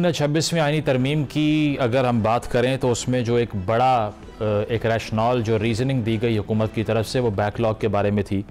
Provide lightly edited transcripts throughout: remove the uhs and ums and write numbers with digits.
26वीं आईनी तरमीम की अगर हम बात करें तो उसमें जो एक बड़ा एक रैशनल जो रीज़निंग दी गई हुकूमत की तरफ से वो बैकलॉग के बारे में थी।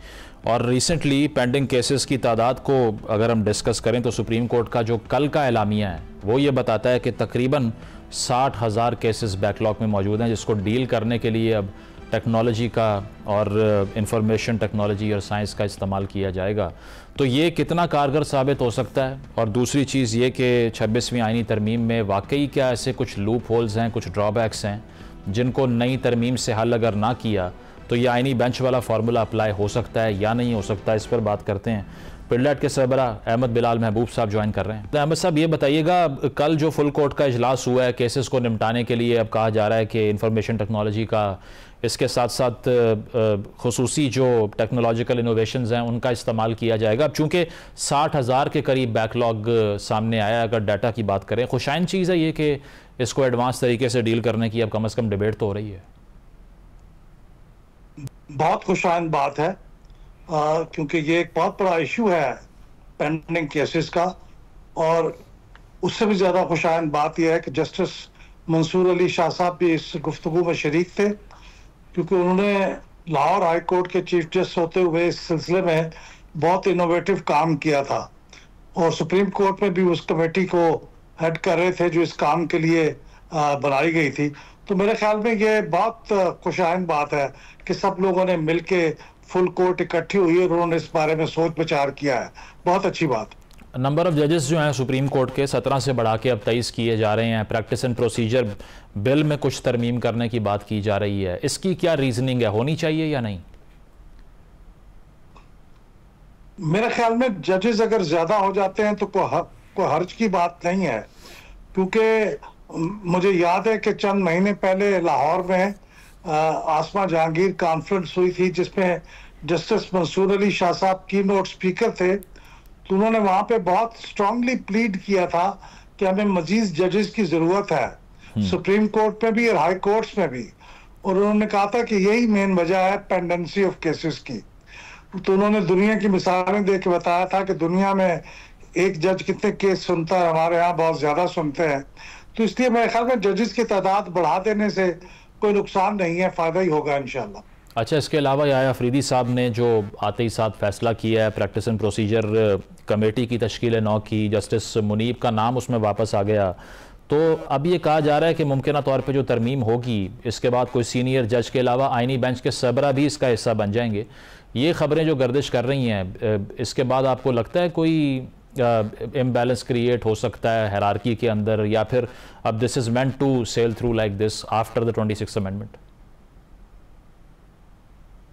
और रिसेंटली पेंडिंग केसेस की तादाद को अगर हम डिस्कस करें तो सुप्रीम कोर्ट का जो कल का एलामिया है वो ये बताता है कि तकरीबन 60,000 केसेस बैकलॉग में मौजूद हैं, जिसको डील करने के लिए अब टेक्नोलॉजी का और इंफॉर्मेशन टेक्नोलॉजी और साइंस का इस्तेमाल किया जाएगा। तो ये कितना कारगर साबित हो सकता है? और दूसरी चीज़ ये कि 26वीं आईनी तरमीम में वाकई क्या ऐसे कुछ लूप होल्स हैं, कुछ ड्रॉबैक्स हैं जिनको नई तरमीम से हल अगर ना किया तो ये आईनी बेंच वाला फार्मूला अप्लाई हो सकता है या नहीं हो सकता, इस पर बात करते हैं। पिडलेट के सरबरा अहमद बिलाल महबूब साहब ज्वाइन कर रहे हैं। तो अहमद साहब ये बताइएगा, कल जो फुल कोर्ट का इजलास हुआ है केसेस को निपटाने के लिए, अब कहा जा रहा है कि इंफॉर्मेशन टेक्नोलॉजी का इसके साथ साथ खुसूसी जो टेक्नोलॉजिकल इनोवेशंस हैं उनका इस्तेमाल किया जाएगा। अब चूँकि 60,000 के करीब बैकलॉग सामने आया, अगर डाटा की बात करें, खुशाइन चीज़ है ये कि इसको एडवांस तरीके से डील करने की अब कम से कम डिबेट तो हो रही है। बहुत खुशाइन बात है क्योंकि ये एक बहुत बड़ा इशू है पेंडिंग केसेस का। और उससे भी ज़्यादा खुशाइन बात यह है कि जस्टिस मंसूर अली शाह साहब भी इस गुफ्तगू में शरीक थे, क्योंकि उन्होंने लाहौर हाई कोर्ट के चीफ जस्टिस होते हुए इस सिलसिले में बहुत इनोवेटिव काम किया था और सुप्रीम कोर्ट में भी उस कमेटी को हेड कर रहे थे जो इस काम के लिए बनाई गई थी। तो मेरे ख्याल में ये बहुत खुशाइन बात है कि सब लोगों ने मिलके फुल कोर्ट इकट्ठी हुई और उन्होंने इस बारे में सोच विचार किया है। बहुत अच्छी बात। नंबर ऑफ जजेस जो हैं सुप्रीम कोर्ट के 17 से बढ़ा के अब 23 किए जा रहे हैं। प्रैक्टिस एंड प्रोसीजर बिल में कुछ तरमीम करने की बात की जा रही है, इसकी क्या रीजनिंग है, होनी चाहिए या नहीं? मेरे ख्याल में जजेस अगर ज्यादा हो जाते हैं तो कोई हर्ज की बात नहीं है, क्योंकि मुझे याद है कि चंद महीने पहले लाहौर में आसमा जहांगीर कॉन्फ्रेंस हुई थी जिसमें जस्टिस मंसूर अली शाह साहब की नोट स्पीकर थे। तो उन्होंने वहां पे बहुत स्ट्रांगली प्लीड किया था कि हमें मजीद जजेस की जरूरत है, सुप्रीम कोर्ट में भी और हाई कोर्ट्स में भी। और उन्होंने कहा था कि यही मेन वजह है पेंडेंसी ऑफ केसेस की। तो उन्होंने दुनिया की मिसालें दे के बताया था कि दुनिया में एक जज कितने केस सुनता है, हमारे यहाँ बहुत ज्यादा सुनते हैं। तो इसलिए मेरे ख्याल में जजेस की तादाद बढ़ा देने से कोई नुकसान नहीं है, फायदा ही होगा इंशाल्लाह। अच्छा, इसके अलावा याया अफरीदी साहब ने जो आते ही साथ फैसला किया है, प्रैक्टिस एंड प्रोसीजर कमेटी की तश्कील 9 की, जस्टिस मुनीब का नाम उसमें वापस आ गया। तो अब ये कहा जा रहा है कि मुमकिन तौर पे जो तरमीम होगी इसके बाद कोई सीनियर जज के अलावा आईनी बेंच के सरबरा भी इसका हिस्सा बन जाएंगे। ये खबरें जो गर्दिश कर रही हैं, इसके बाद आपको लगता है कोई इम्बैलेंस क्रिएट हो सकता है हायरार्की के अंदर, या फिर अब this is meant to sell through like this after the 26th amendment?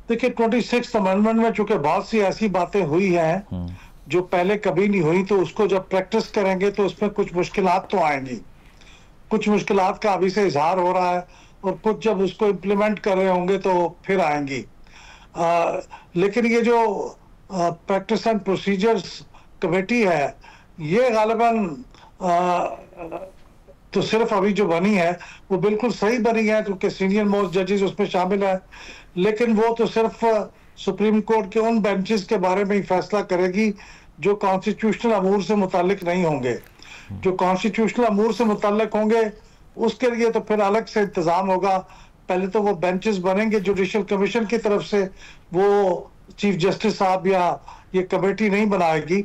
देखिए, 26th अमेंडमेंट में चूंकि बहुत सी ऐसी बातें हुई हैं जो पहले कभी नहीं हुई, तो उसको जब प्रैक्टिस करेंगे तो उसमें कुछ मुश्किलात तो आएंगी। कुछ मुश्किलात का अभी से इजहार हो रहा है और कुछ जब उसको इम्प्लीमेंट कर रहे होंगे तो फिर आएंगी। लेकिन ये जो प्रैक्टिस एंड प्रोसीजर्स कमेटी है, ये गालिबन तो सिर्फ अभी जो बनी है वो बिल्कुल सही बनी है क्योंकि सीनियर मोस्ट जजेस उसमें शामिल है, लेकिन वो तो सिर्फ सुप्रीम कोर्ट के उन बेंचेस के बारे में ही फैसला करेगी जो कॉन्स्टिट्यूशनल अमूर से मुतालिक नहीं होंगे। जो कॉन्स्टिट्यूशनल अमूर से मुतालिक होंगे उसके लिए तो फिर अलग से इंतजाम होगा। पहले तो वो बेंचेस बनेंगे जुडिशल कमीशन की तरफ से, वो चीफ जस्टिस साहब या ये कमेटी नहीं बनाएगी,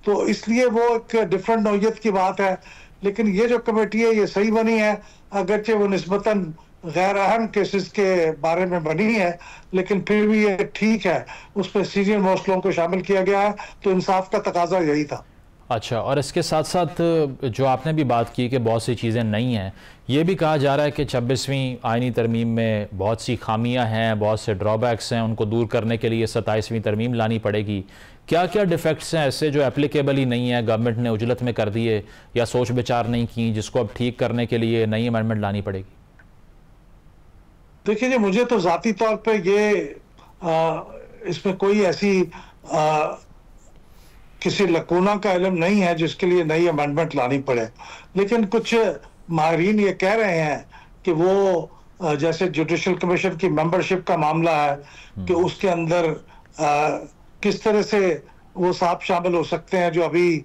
तो इसलिए वो एक डिफरेंट नौयत की बात है। लेकिन ये जो कमेटी है ये सही बनी है, अगरचे वो निस्बतन गैर अहम केसेस के बारे में बनी है, लेकिन फिर भी ये ठीक है, उसमें सीनियर मोस्ट लोगों को शामिल किया गया है, तो इंसाफ का तकाजा यही था। अच्छा, और इसके साथ साथ जो आपने भी बात की कि बहुत सी चीज़ें नहीं हैं, ये भी कहा जा रहा है कि 26वीं आईनी तरमीम में बहुत सी खामियां हैं, बहुत से ड्रॉबैक्स हैं, उनको दूर करने के लिए 27वीं तरमीम लानी पड़ेगी। क्या क्या डिफेक्ट्स हैं ऐसे जो एप्लीकेबल ही नहीं है, गवर्नमेंट ने उजलत में कर दिए या सोच विचार नहीं की, जिसको अब ठीक करने के लिए नई अमेंडमेंट लानी पड़ेगी? देखिए जी, मुझे तो ज़ाती तौर पे ये इसमें कोई ऐसी किसी लकूना का इल्म नहीं है जिसके लिए नई अमेंडमेंट लानी पड़े। लेकिन कुछ माहिरीन ये कह रहे हैं कि वो जैसे जुडिशल कमीशन की मेंबरशिप का मामला है कि उसके अंदर किस तरह से वो साहब शामिल हो सकते हैं, जो अभी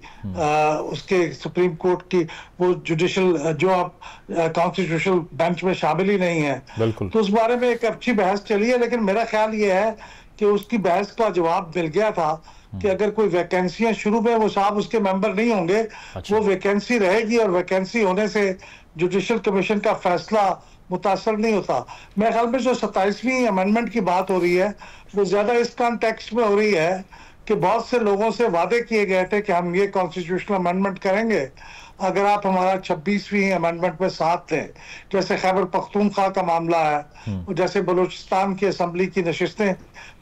उसके सुप्रीम कोर्ट की वो जुडिशल जो आप कॉन्स्टिट्यूशनल बेंच में शामिल ही नहीं है। बिल्कुल। तो उस बारे में एक अच्छी बहस चली है, लेकिन मेरा ख्याल ये है कि उसकी बहस का जवाब मिल गया था कि अगर कोई वैकेंसियां शुरू में, वो साहब उसके मेंबर नहीं होंगे। अच्छा। वो वैकेंसी रहेगी और वैकेंसी होने से जुडिशल कमीशन का फैसला मुतासर नहीं होता। मेरे ख्याल में जो 27वीं अमेंडमेंट की बात हो रही है वो ज्यादा इस कॉन्टेक्स्ट में हो रही है कि बहुत से लोगों से वादे किए गए थे कि हम ये कॉन्स्टिट्यूशनल अमेंडमेंट करेंगे अगर आप हमारा 26वीं अमेंडमेंट में साथ दें। जैसे खैबर पख्तूनख्वा का मामला है, जैसे बलूचिस्तान की असम्बली की नशिस्तें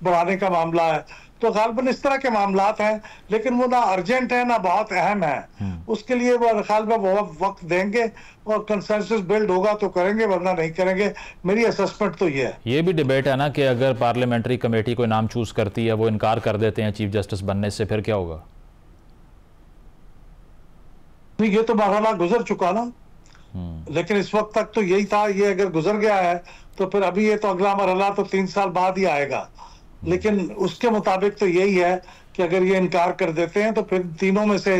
बढ़ाने का मामला है। तो गालबन इस तरह के मामलात हैं, लेकिन वो ना अर्जेंट है ना बहुत अहम है। उसके लिए वो ख्याल में वो वक्त देंगे और कंसेंसस बिल्ड होगा तो करेंगे, वरना नहीं करेंगे। मेरी असेसमेंट तो ये है। ये भी डिबेट है ना कि अगर पार्लियामेंट्री कमेटी कोई नाम चूज करती है, वो इनकार कर देते हैं चीफ जस्टिस बनने से, फिर क्या होगा? नहीं, ये तो मरहला गुजर चुका ना, लेकिन इस वक्त तक तो यही था। ये अगर गुजर गया है तो फिर अभी ये तो अगला मरहला तो 3 साल बाद ही आएगा। लेकिन उसके मुताबिक तो यही है कि अगर ये इनकार कर देते हैं तो फिर तीनों में से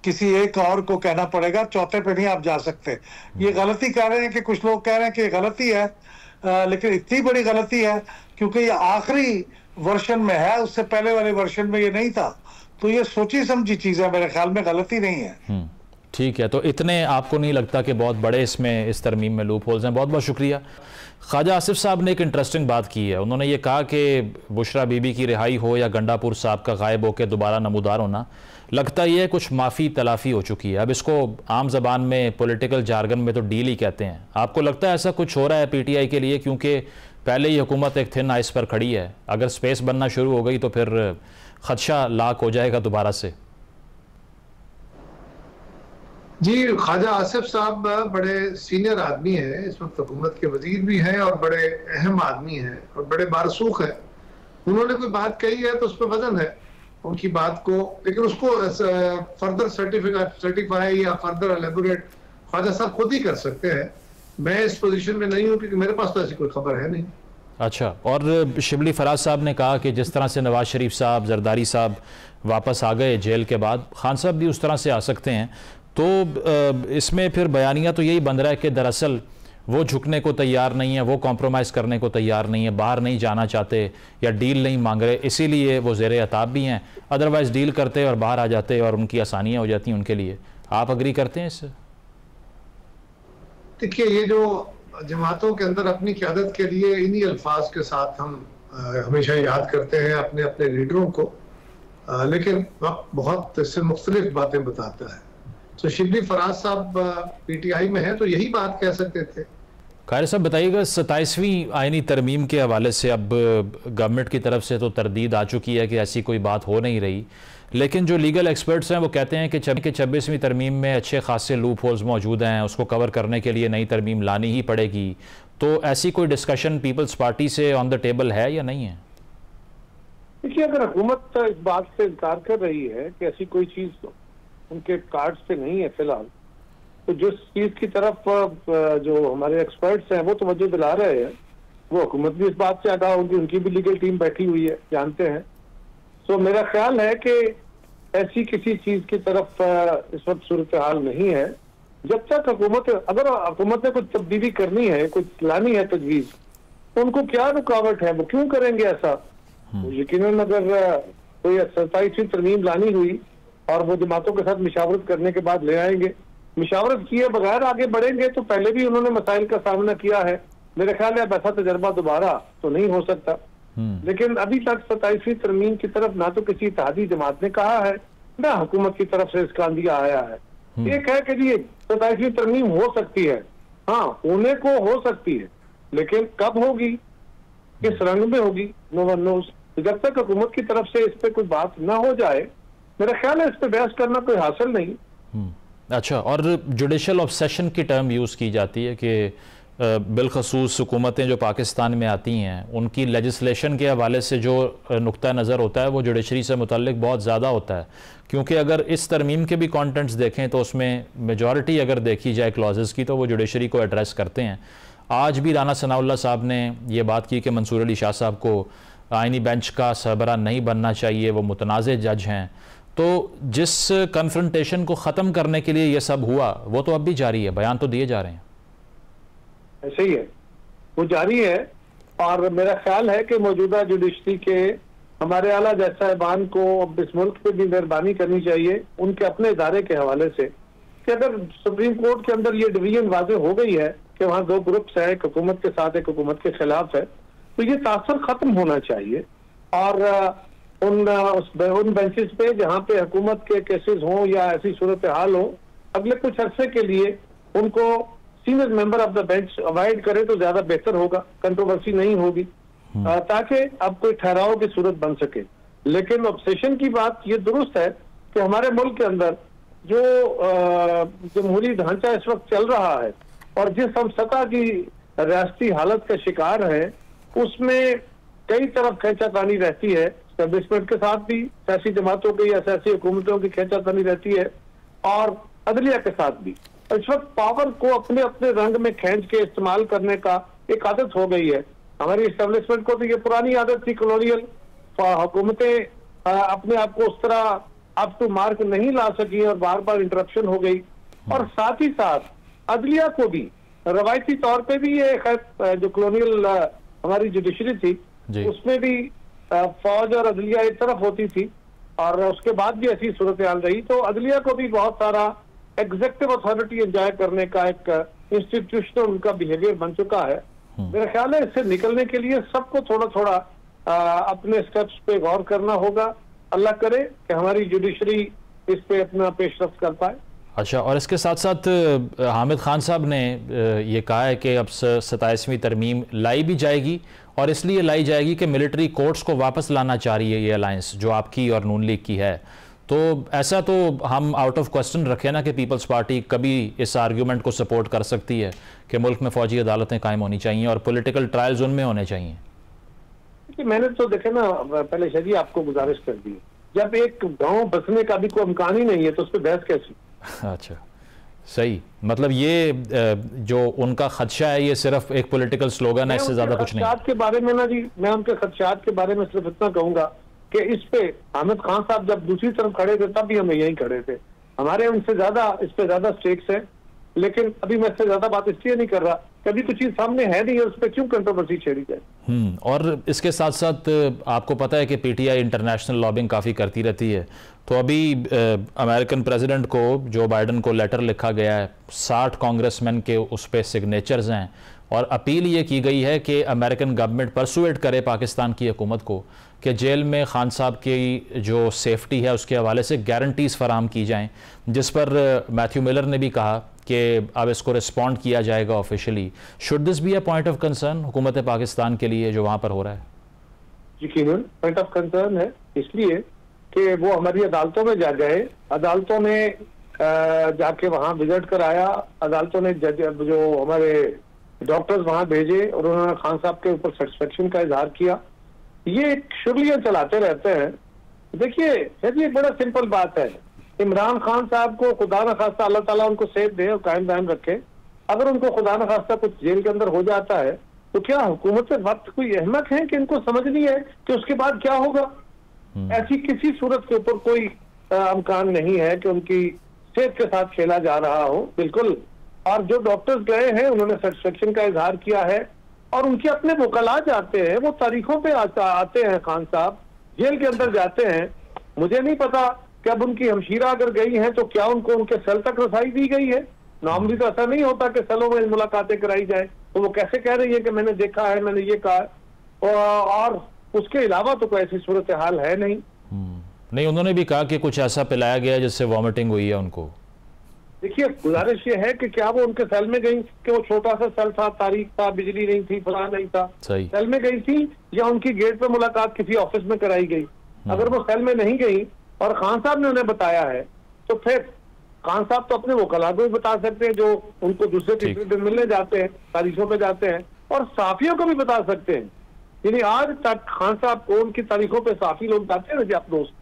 किसी एक और को कहना पड़ेगा, चौथे पे नहीं आप जा सकते। ये गलती कह रहे हैं कि कुछ लोग कह रहे हैं कि गलती है, लेकिन इतनी बड़ी गलती है क्योंकि ये आखिरी वर्षन में है, उससे पहले वाले वर्षन में ये नहीं था। तो ये सोची समझी चीज है, मेरे ख्याल में गलती नहीं है। ठीक है, तो इतने आपको नहीं लगता कि बहुत बड़े इसमें इस तरमीम में लूप होल्स हैं? बहुत बहुत शुक्रिया। ख्वाजा आसिफ साहब ने एक इंटरेस्टिंग बात की है। उन्होंने ये कहा कि बुशरा बीबी की रिहाई हो या गंडापुर साहब का गायब होकर दोबारा नमूदार होना, लगता ये है कुछ माफ़ी तलाफ़ी हो चुकी है। अब इसको आम ज़बान में पॉलिटिकल जार्गन में तो डील ही कहते हैं। आपको लगता है ऐसा कुछ हो रहा है PTI के लिए? क्योंकि पहले ही हुकूमत एक थिन आइस पर खड़ी है, अगर स्पेस बनना शुरू हो गई तो फिर खदशा लाक हो जाएगा दोबारा से। जी, ख्वाजा आसिफ साहब बड़े सीनियर आदमी हैं, इस वक्त हुकूमत के वजीर भी हैं और बड़े अहम आदमी हैं और बड़े बारसूख हैं। उन्होंने कोई बात कही है तो उस पर वजन है उनकी बात को, लेकिन उसको फर्दर सर्टिफाई या फर्दर एलेबोरेट ख्वाजा साहब खुद ही कर सकते हैं। मैं इस पोजीशन में नहीं हूँ क्योंकि मेरे पास तो ऐसी कोई खबर है नहीं। अच्छा, और शिबली फराज साहब ने कहा कि जिस तरह से नवाज शरीफ साहब, जरदारी साहब वापस आ गए जेल के बाद, खान साहब भी उस तरह से आ सकते हैं। तो इसमें फिर बयानिया तो यही बन रहा है कि दरअसल वो झुकने को तैयार नहीं है, वो कॉम्प्रोमाइज़ करने को तैयार नहीं है, बाहर नहीं जाना चाहते या डील नहीं मांग रहे, इसीलिए वो ज़ेरे अताब भी हैं। अदरवाइज़ डील करते और बाहर आ जाते और उनकी आसानियाँ हो जाती हैं उनके लिए। आप अग्री करते हैं इससे? देखिए, ये जो जमातों के अंदर अपनी क़यादत के लिए इन्हीं अल्फाज के साथ हम हमेशा याद करते हैं अपने अपने लीडरों को, लेकिन वक्त बहुत इससे मुख्तलिफ बातें बताता है। तो शिबली फराज साहब PTI में है तो यही बात कह सकते थे। खैर साहब, बताइएगा 27वीं आईनी तरमीम के हवाले से अब गवर्नमेंट की तरफ से तो तरदीद आ चुकी है कि ऐसी कोई बात हो नहीं रही, लेकिन जो लीगल एक्सपर्ट्स हैं वो कहते हैं कि 26वीं तरमीम में अच्छे खासे लूप होल्स मौजूद हैं, उसको कवर करने के लिए नई तरमीम लानी ही पड़ेगी। तो ऐसी कोई डिस्कशन पीपल्स पार्टी से ऑन द टेबल है या नहीं है? देखिए, अगर हुकूमत इस बात से इनकार कर रही है कि ऐसी कोई चीज उनके कार्ड्स पे नहीं है फिलहाल, तो जिस चीज की तरफ जो हमारे एक्सपर्ट्स हैं वो तवज्जो दिला रहे हैं, वो हुकूमत भी इस बात से आगाह होगी, उनकी भी लीगल टीम बैठी हुई है, जानते हैं। तो मेरा ख्याल है कि ऐसी किसी चीज की तरफ इस वक्त सूरत हाल नहीं है। जब तक अगर हुकूमत ने कुछ तब्दीली करनी है, कुछ लानी है तजवीज, तो उनको क्या रुकावट है, वो क्यों करेंगे ऐसा? यकीनन अगर कोई 27वीं तरमीम लानी हुई और वो जमातों के साथ मशावरत करने के बाद ले आएंगे, मशावरत किए बगैर आगे बढ़ेंगे तो पहले भी उन्होंने मसाइल का सामना किया है। मेरे ख्याल है ऐसा तजर्बा दोबारा तो नहीं हो सकता। लेकिन अभी तक 27वीं तरमीम की तरफ ना तो किसी इत्तेहादी जमात ने कहा है, ना हुकूमत की तरफ से इसका अंदिया आया है। एक है कि जी 27वीं तरमीम हो सकती है, हाँ होने को हो सकती है, लेकिन कब होगी, किस रंग में होगी, नो वन नोज। जब तक हुकूमत की तरफ से इस पर कोई बात ना हो जाए, मेरा ख्याल है इस पर बहस करना कोई हासिल नहीं। अच्छा, और जुडिशल ऑब्सेशन की टर्म यूज़ की जाती है कि बिलखसूस हुकूमतें जो पाकिस्तान में आती हैं उनकी लेजिस्लेशन के हवाले से जो नुक्ता नज़र होता है वो जुडिशरी से मुतल्लिक बहुत ज़्यादा होता है, क्योंकि अगर इस तरमीम के भी कॉन्टेंट्स देखें तो उसमें मेजॉरिटी अगर देखी जाए क्लॉजेस की तो वो जुडिशरी को एड्रेस करते हैं। आज भी राना सनाउल्लाह साहब ने ये बात की कि मंसूर अली शाह साहब को आईनी बेंच का सरबराह नहीं बनना चाहिए, वो मुतनाज़ जज हैं। तो जिस कन्फ्रंटेशन को ख़त्म करने के लिए ये सब हुआ वो तो अब भी जारी है, बयान तो दिए जा रहे हैं। ऐसे ही है, वो जारी है। और मेरा ख्याल है कि मौजूदा जुडिशरी के हमारे आला जज साहिबान को अब इस मुल्क पे भी मेहरबानी करनी चाहिए उनके अपने इदारे के हवाले से कि अगर सुप्रीम कोर्ट के अंदर ये डिवीजन वाज़ेह हो गई है कि वहाँ दो ग्रुप्स है, एक हुकूमत के साथ एक हुकूमत के खिलाफ है, तो ये तासर खत्म होना चाहिए। और उन बेंचेस पे जहाँ पे हुकूमत के केसेस हों या ऐसी सूरत हाल हो, अगले कुछ अरसे के लिए उनको senior member of the bench avoid करे तो ज्यादा बेहतर होगा, कंट्रोवर्सी नहीं होगी, ताकि अब कोई ठहराव की सूरत बन सके। लेकिन ऑब्सेशन की बात ये दुरुस्त है कि हमारे मुल्क के अंदर जो जमहूरी ढांचा इस वक्त चल रहा है और जिस हम सतह की रियासती हालत का शिकार है, उसमें कई तरफ खींचातानी रहती है। एस्टेब्लिशमेंट के साथ भी, सियासी जमातों की या सियासी हुकूमतों की खींचातानी रहती है, और अदलिया के साथ भी। इस वक्त पावर को अपने अपने रंग में खींच के इस्तेमाल करने का एक आदत हो गई है। हमारी एस्टेब्लिशमेंट को तो ये पुरानी आदत थी, कॉलोनियल हुकूमतें अपने आप को उस तरह अप टू मार्क नहीं ला सकी और बार बार इंटरप्शन हो गई। और साथ ही साथ अदलिया को भी रवायती तौर पे भी ये जो कॉलोनियल हमारी जुडिशरी थी उसमें भी फौज और अदलिया एक तरफ होती थी, और उसके बाद भी ऐसी सूरत हाल रही। तो अदलिया को भी बहुत सारा एग्जेक्टिव अथॉरिटी एंजॉय करने का एक इंस्टीट्यूशनल उनका बिहेवियर बन चुका है। मेरा ख्याल है इससे निकलने के लिए सबको थोड़ा थोड़ा अपने स्टेप्स पे गौर करना होगा। अल्लाह करे कि हमारी जुडिशरी इस पे अपना पेशरफ्त कर पाए। अच्छा, और इसके साथ साथ हामिद खान साहब ने ये कहा है कि अब 27वीं तरमीम लाई भी जाएगी, और इसलिए लाई जाएगी कि मिलिट्री कोर्ट्स को वापस लाना चाह रही है ये अलायंस जो आपकी और नून लीग की है। तो ऐसा तो हम आउट ऑफ क्वेश्चन रखें ना कि पीपल्स पार्टी कभी इस आर्ग्यूमेंट को सपोर्ट कर सकती है कि मुल्क में फौजी अदालतें कायम होनी चाहिए और पॉलिटिकल ट्रायल्स उनमें होने चाहिए। मैंने तो देखे ना, पहले शजी आपको गुजारिश कर दी, जब एक गांव बसने का भी कोई इम्कान ही नहीं है तो उस पर बहस कैसी? अच्छा, सही, मतलब ये जो उनका खदशा है ये सिर्फ एक पॉलिटिकल स्लोगन है, इससे ज्यादा कुछ नहीं। के बारे में ना जी, मैं उनके खदशात के बारे में सिर्फ इतना कहूंगा कि इस पे हामिद खान साहब जब दूसरी तरफ खड़े थे तब भी हम यहीं खड़े थे। हमारे उनसे ज्यादा इस पे ज्यादा स्टेक्स है, लेकिन अभी मैं इससे ज्यादा बात इसलिए नहीं कर रहा, कभी कुछ चीज सामने है नहीं है, उस पर क्यों कंट्रोवर्सी छेड़ी जाए। और इसके साथ साथ आपको पता है कि पीटीआई इंटरनेशनल लॉबिंग काफ़ी करती रहती है। तो अभी अमेरिकन प्रेसिडेंट को, जो बाइडन को लेटर लिखा गया है, 60 कांग्रेसमैन के उस पर सिग्नेचर्स हैं, और अपील ये की गई है कि अमेरिकन गवर्नमेंट परसुएट करे पाकिस्तान की हुकूमत को कि जेल में खान साहब की जो सेफ्टी है उसके हवाले से गारंटीज़ फराहम की जाएँ, जिस पर मैथ्यू मिलर ने भी कहा कि अब इसको रिस्पॉन्ड किया जाएगा officially. Should this be a point of concern हुकूमत पाकिस्तान के लिए जो वहाँ पर हो रहा है? यकीनन पॉइंट ऑफ कंसर्न है, इसलिए कि वो हमारी अदालतों में जा गए, अदालतों में जाके वहाँ विजिट कराया, अदालतों ने जज जो हमारे डॉक्टर्स वहाँ भेजे और उन्होंने खान साहब के ऊपर सेटिस्फेक्शन का इजहार किया। ये शुगलियाँ चलाते रहते हैं। देखिए ये बड़ा सिंपल बात है, इमरान खान साहब को खुदा न खास्ता अल्लाह ताला उनको सेफ दे और कायम दायम रखे, अगर उनको खुदा न खास्ता कुछ जेल के अंदर हो जाता है तो क्या हुकूमत से वक्त कोई अहमक है कि इनको समझ नहीं है कि उसके बाद क्या होगा? ऐसी किसी सूरत के ऊपर कोई इम्कान नहीं है कि उनकी सेहत के साथ खेला जा रहा हो, बिल्कुल। और जो डॉक्टर्स गए हैं उन्होंने सेटिस्फेक्शन का इजहार किया है, और उनके अपने वकला जाते हैं, वो तारीखों पे आते हैं, खान साहब जेल के अंदर जाते हैं। मुझे नहीं पता कि अब उनकी हमशीरा अगर गई हैं तो क्या उनको उनके सेल तक रसाई दी गई है? नॉर्मली तो ऐसा नहीं होता कि सेलों में मुलाकातें कराई जाए, तो वो कैसे कह रही है कि मैंने देखा है, मैंने ये कहा? और उसके अलावा तो कोई ऐसी सूरत हाल है नहीं। नहीं, उन्होंने भी कहा कि कुछ ऐसा पिलाया गया जिससे वॉमिटिंग हुई है उनको। देखिए गुजारिश ये है कि क्या वो उनके सेल में गई कि वो छोटा सा सेल था, तारीख था, बिजली नहीं थी, फलां नहीं था, सेल में गई थी, या उनकी गेट पे मुलाकात किसी ऑफिस में कराई गई? अगर वो सेल में नहीं गई और खान साहब ने उन्हें बताया है तो फिर खान साहब तो अपने वकला को भी बता सकते हैं जो उनको दूसरे तीसरे दिन मिलने जाते हैं, तारीखों पे जाते हैं, और साफियों को भी बता सकते हैं। यानी आज तक खान साहब को उनकी तारीखों पे साफी लोग जाते हैं ना जी, आप दोस्त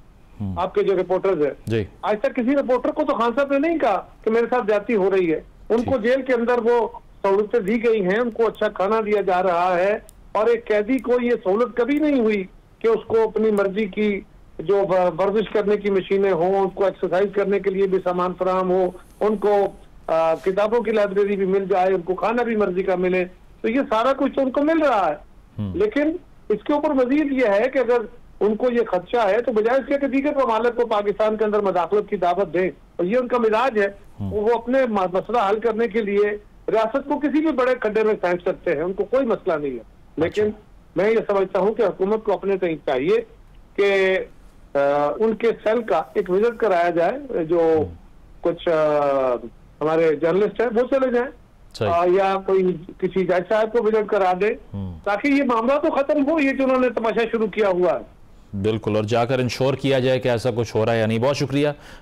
आपके जो रिपोर्टर्स है, आज तक किसी रिपोर्टर को तो खान साहब ने नहीं कहा कि मेरे साथ ज्यादती हो रही है। उनको जेल के अंदर वो सहूलतें दी गई हैं, उनको अच्छा खाना दिया जा रहा है, और एक कैदी को ये सहूलत कभी नहीं हुई कि उसको अपनी मर्जी की जो वर्जिश करने की मशीनें हों, उनको एक्सरसाइज करने के लिए भी सामान फराहम हो, उनको किताबों की लाइब्रेरी भी मिल जाए, उनको खाना भी मर्जी का मिले, तो ये सारा कुछ तो उनको मिल रहा है। लेकिन इसके ऊपर मजीद ये है कि अगर उनको ये खदशा है तो बजाय इसके कि दीगर ममालिक को पाकिस्तान के अंदर मदाखलत की दावत दें, और ये उनका मिजाज है, वो अपने मसला हल करने के लिए रियासत को किसी भी बड़े खड्डे में फेंक सकते हैं, उनको कोई मसला नहीं है। लेकिन मैं ये समझता हूँ कि हुकूमत को अपने तक चाहिए कि उनके सेल का एक विजिट कराया जाए, जो कुछ हमारे जर्नलिस्ट हैं वो चले जाएं, या कोई किसी जज साहब को विजिट करा दे, ताकि ये मामला तो खत्म हो, ये जो उन्होंने तमाशा शुरू किया हुआ है। बिल्कुल, और जाकर इंश्योर किया जाए कि ऐसा कुछ हो रहा है या नहीं। बहुत शुक्रिया